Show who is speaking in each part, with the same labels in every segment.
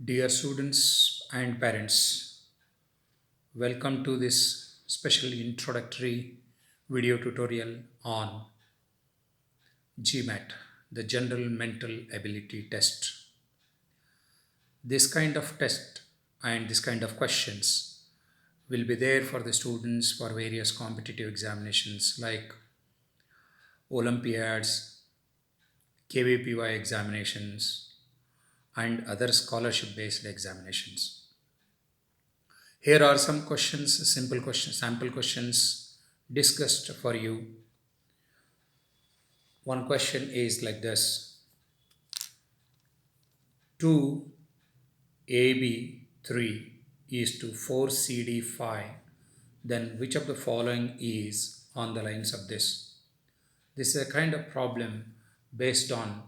Speaker 1: Dear students and parents, welcome to this special introductory video tutorial on GMAT, the General Mental Ability Test. This kind of test and this kind of questions will be there for the students for various competitive examinations like Olympiads, KVPY examinations, and other scholarship based examinations. Here are some questions, simple questions, sample questions discussed for you. One question is like this: 2AB3 is to 4CD5, then which of the following is on the lines of this? This is a kind of problem based on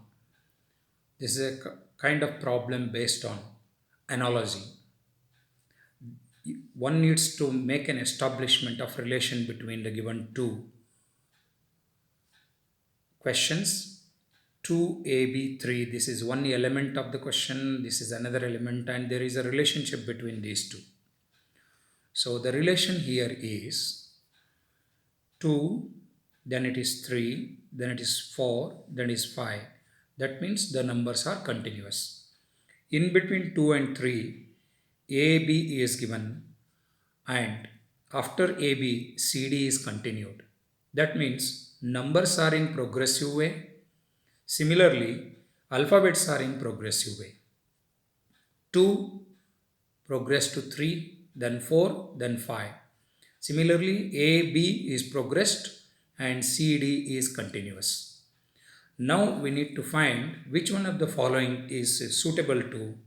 Speaker 1: analogy. One needs to make an establishment of relation between the given two questions. 2AB3, this is one element of the question, this is another element, and there is a relationship between these two. So the relation here is 2, then it is 3, then it is 4, then it is 5. That means the numbers are continuous. In between 2 and 3, AB is given, and after AB, CD is continued. That means numbers are in progressive way. Similarly, alphabets are in progressive way. 2 progress to 3, then 4, then 5. Similarly, AB is progressed and CD is continuous. Now we need to find which one of the following is suitable to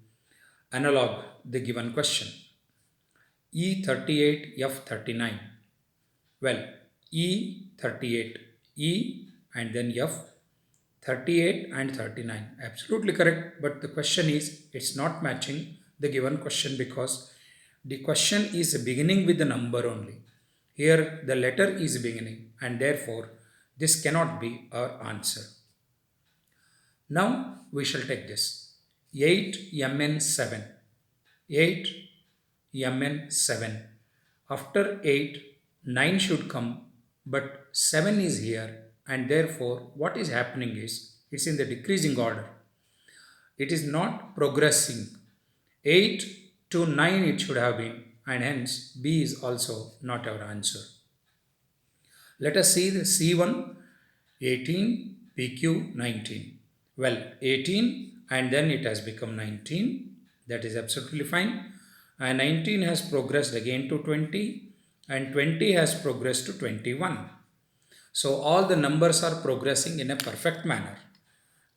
Speaker 1: analog the given question. E38, F39. Well, E38, E and then F, 38 and 39. Absolutely correct, but the question is, it's not matching the given question because the question is beginning with the number only. Here the letter is beginning and therefore this cannot be our answer. Now we shall take this. 8MN7. 8MN7. After 8, 9 should come, but 7 is here, and therefore what is happening is it's in the decreasing order. It is not progressing. 8 to 9 it should have been, and hence B is also not our answer. Let us see the C1, 18, PQ, 19. Well, 18 and then it has become 19. That is absolutely fine. And 19 has progressed again to 20 and 20 has progressed to 21. So all the numbers are progressing in a perfect manner.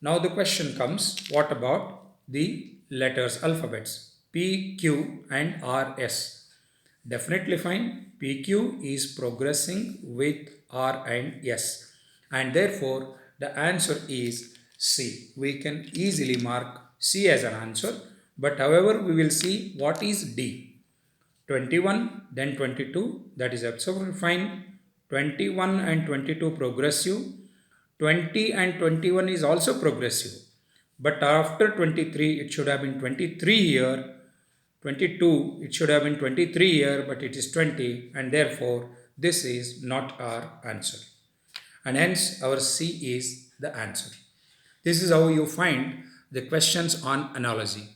Speaker 1: Now the question comes, what about the letters, alphabets? P, Q and R, S. Definitely fine. PQ is progressing with R and S. And therefore the answer is C. We can easily mark C as an answer. But however, we will see what is D. 21, then 22, that is absolutely fine. 21 and 22 progressive. 20 and 21 is also progressive. But after 23, it should have been 23 here. 22, it should have been 23 here, but it is 20, and therefore this is not our answer. And hence our C is the answer. This is how you find the questions on analogy.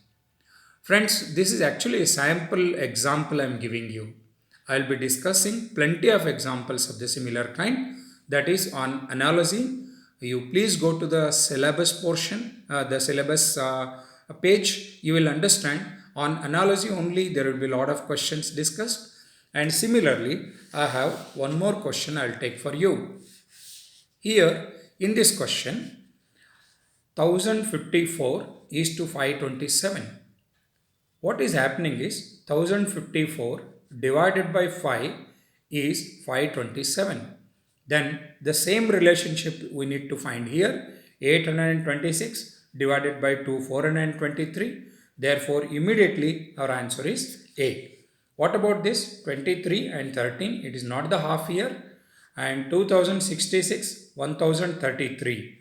Speaker 1: Friends, this is actually a sample example I am giving you. I will be discussing plenty of examples of the similar kind, that is on analogy. You please go to the syllabus portion, the syllabus page. You will understand on analogy only there will be a lot of questions discussed. And similarly, I have one more question I will take for you. Here in this question, 1054 is to 527. What is happening is 1054 divided by 5 is 527. Then the same relationship we need to find here. 826 divided by 2, 423. Therefore immediately our answer is A. What about this 23 and 13? It is not the half year. And 2066, 1033.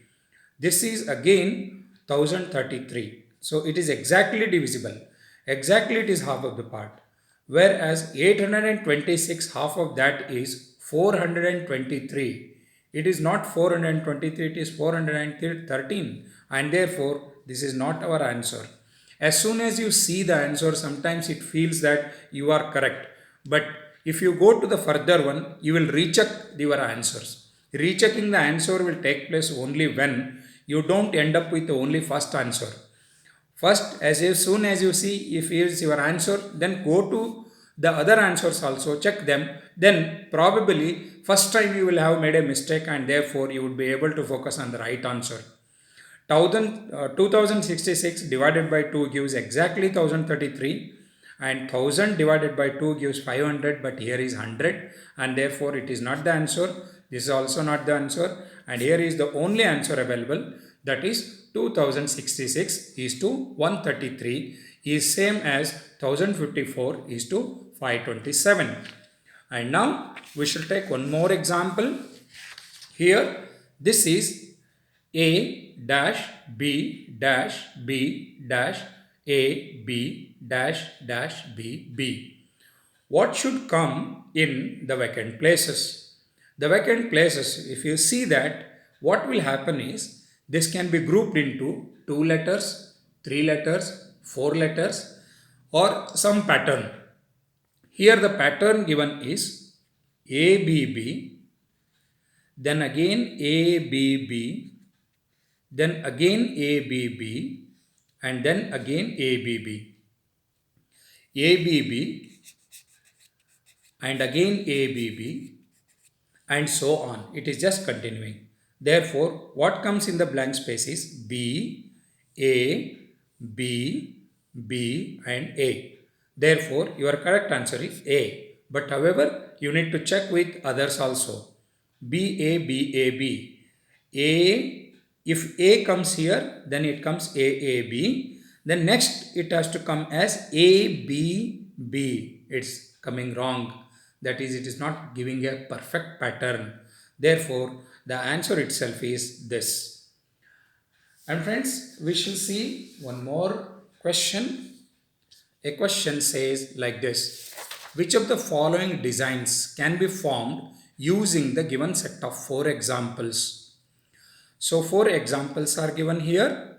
Speaker 1: This is again 1033. So it is exactly divisible. Exactly, it is half of the part. Whereas 826, half of that is 423. It is not 423, it is 413, and therefore this is not our answer. As soon as you see the answer, sometimes it feels that you are correct, but if you go to the further one, you will recheck your answers. Rechecking the answer will take place only when you don't end up with only first answer. First, as soon as you see if is your answer, then go to the other answers also, check them. Then probably first time you will have made a mistake and therefore you would be able to focus on the right answer. 2066 divided by 2 gives exactly 1033, and 1000 divided by 2 gives 500, but here is 100 and therefore it is not the answer. This is also not the answer, and here is the only answer available, that is 2066 is to 133 is same as 1054 is to 527. And now we shall take one more example. Here this is A dash B dash B dash A B dash dash B B. What should come in the vacant places? The vacant places, if you see that, what will happen is this can be grouped into 2 letters, 3 letters, 4 letters, or some pattern. Here the pattern given is ABB, then again ABB, then again ABB, and then again ABB. ABB and again ABB, and so on. It is just continuing. Therefore, what comes in the blank space is B, A, B, B, and A. Therefore, your correct answer is A. But however, you need to check with others also. B, A, B, A, B. A, if A comes here, then it comes A, A, B. Then next, it has to come as A, B, B. It's coming wrong. That is, it is not giving a perfect pattern. Therefore, the answer itself is this. And friends, we shall see one more question. A question says like this: which of the following designs can be formed using the given set of 4 examples? So 4 examples are given here.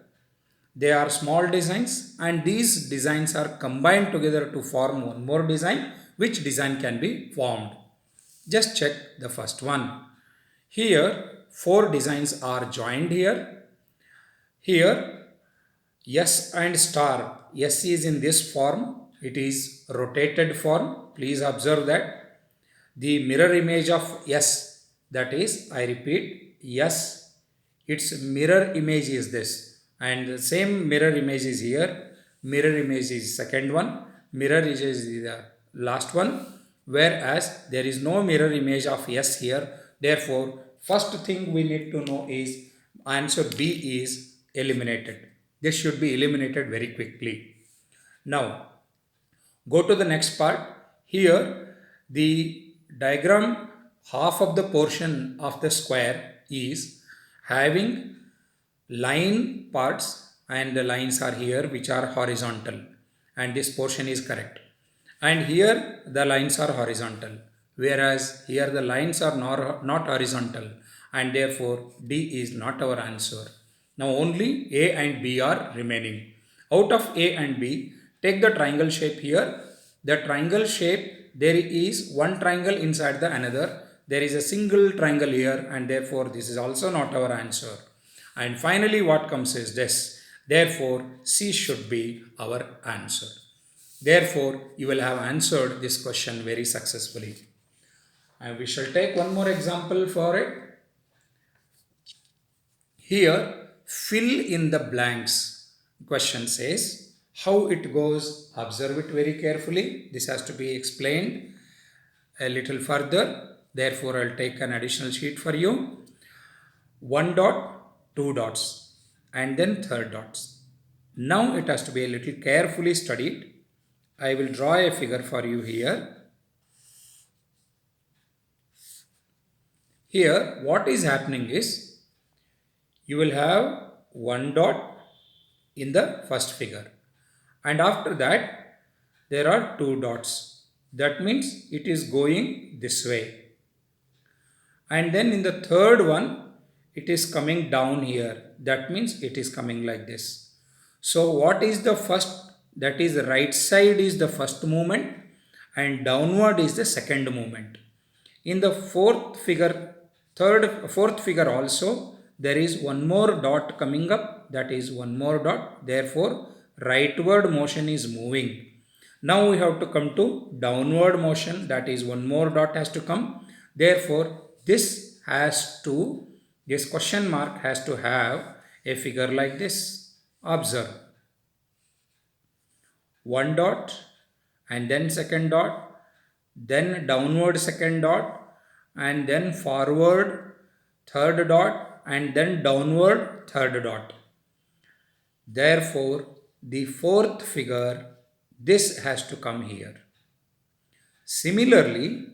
Speaker 1: They are small designs, and these designs are combined together to form one more design. Which design can be formed? Just check the first one. Here 4 designs are joined here. Here S and star. S is in this form. It is rotated form. Please observe that. The mirror image of S, that is, I repeat, S, its mirror image is this. And the same mirror image is here. Mirror image is second one. Mirror image is the last one. Whereas there is no mirror image of S here. Therefore, first thing we need to know is answer B is eliminated. This should be eliminated very quickly. Now, go to the next part. Here, the diagram, half of the portion of the square is having line parts, and the lines are here which are horizontal, and this portion is correct. And here the lines are horizontal, whereas here the lines are not horizontal, and therefore D is not our answer. Now only A and B are remaining. Out of A and B, take the triangle shape here. The triangle shape, there is one triangle inside the another. There is a single triangle here, and therefore this is also not our answer. And finally what comes is this. Therefore C should be our answer. Therefore you will have answered this question very successfully. And we shall take one more example for it. Here, fill in the blanks. Question says, how it goes, observe it very carefully. This has to be explained a little further. Therefore, I'll take an additional sheet for you. 1 dot, 2 dots, and then third dots. Now it has to be a little carefully studied. I will draw a figure for you here. Here, what is happening is, you will have 1 dot in the first figure, And after that, there are two dots. That means it is going this way. And then in the third one, it is coming down here. That means it is coming like this. So what is the first? That is right side is the first movement and downward is the second movement. In the fourth figure also, there is one more dot coming up. That is one more dot. Therefore, rightward motion is moving. Now we have to come to downward motion. That is one more dot has to come. Therefore, this question mark has to have a figure like this. Observe. One dot and then second dot, then downward second dot, and then forward third dot, and then downward third dot. Therefore, the fourth figure, this has to come here. Similarly,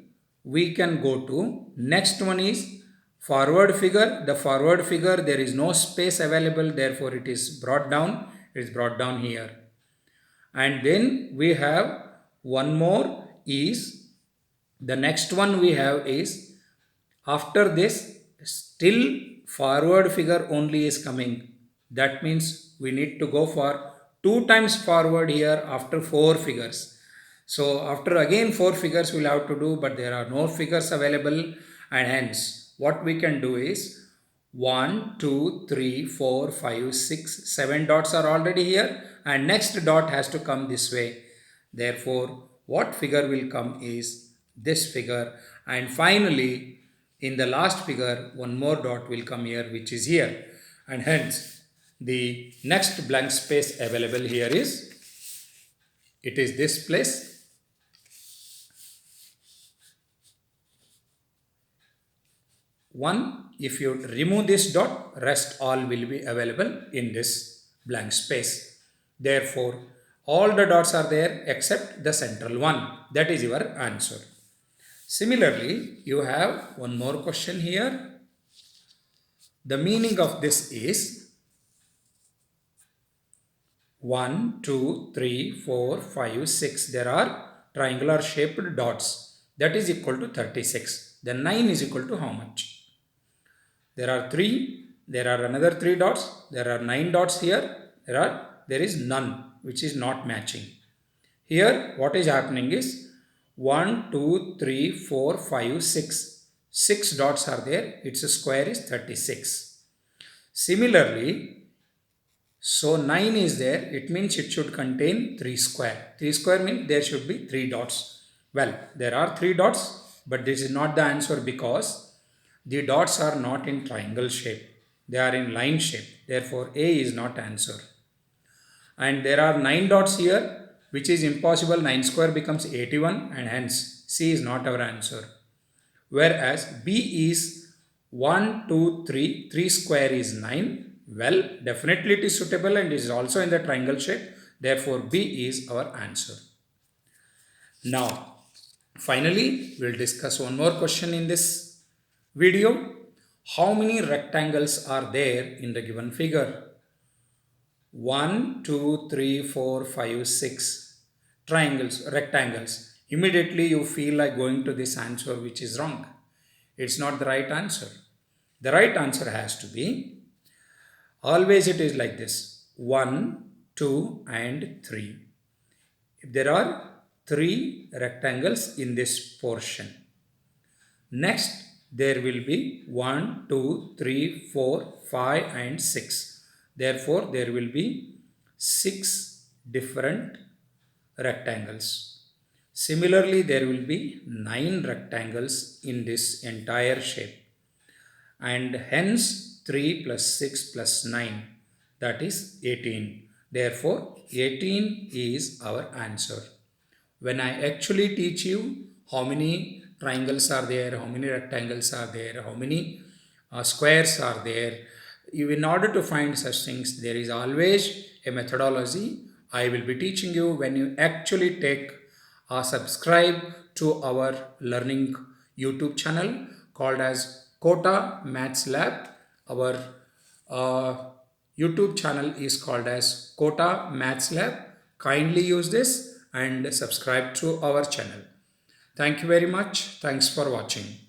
Speaker 1: we can go to next one is forward figure. The forward figure, there is no space available, therefore it is brought down. It is brought down here. And then we have one more is, the next one we have is, after this still forward figure only is coming. That means we need to go for 2 times forward here after 4 figures. So after again 4 figures we'll have to do, but there are no figures available, and hence what we can do is 1, 2, 3, 4, 5, 6, 7 dots are already here, and next dot has to come this way. Therefore, what figure will come is this figure, and finally in the last figure one more dot will come here, which is here, and hence the next blank space available here is, it is this place. One, if you remove this dot, rest all will be available in this blank space. Therefore, all the dots are there except the central one. That is your answer. Similarly, you have one more question here. The meaning of this is 1, 2, 3, 4, 5, 6. There are triangular shaped dots. That is equal to 36. Then 9 is equal to how much? There are 3. There are another 3 dots. There are 9 dots here. There is none, which is not matching. Here, what is happening is 1, 2, 3, 4, 5, 6. 6 dots are there. Its square is 36. Similarly, so 9 is there. It means it should contain 3 square. 3 square means there should be 3 dots. Well, there are 3 dots, but this is not the answer because the dots are not in triangle shape. They are in line shape. Therefore, A is not answer. And there are 9 dots here, which is impossible. 9 square becomes 81, and hence C is not our answer. Whereas B is 1, 2, 3. 3 square is 9. Well, definitely it is suitable and is also in the triangle shape. Therefore, B is our answer. Now, finally, we'll discuss one more question in this video. How many rectangles are there in the given figure? 1, 2, 3, 4, 5, 6 rectangles. Immediately you feel like going to this answer, which is wrong. It's not the right answer. The right answer has to be, always it is like this: 1, 2 and 3. If there are 3 rectangles in this portion, next there will be 1, 2, 3, 4, 5 and 6. Therefore, there will be 6 different rectangles. Similarly, there will be 9 rectangles in this entire shape. And hence 3 plus 6 plus 9, that is 18. Therefore, 18 is our answer. When I actually teach you how many triangles are there, how many rectangles are there, how many squares are there, in order to find such things, there is always a methodology I will be teaching you when you actually take subscribe to our learning YouTube channel called as Kota Maths Lab. Our YouTube channel is called as Kota Maths Lab. Kindly use this and subscribe to our channel. Thank you very much. Thanks for watching.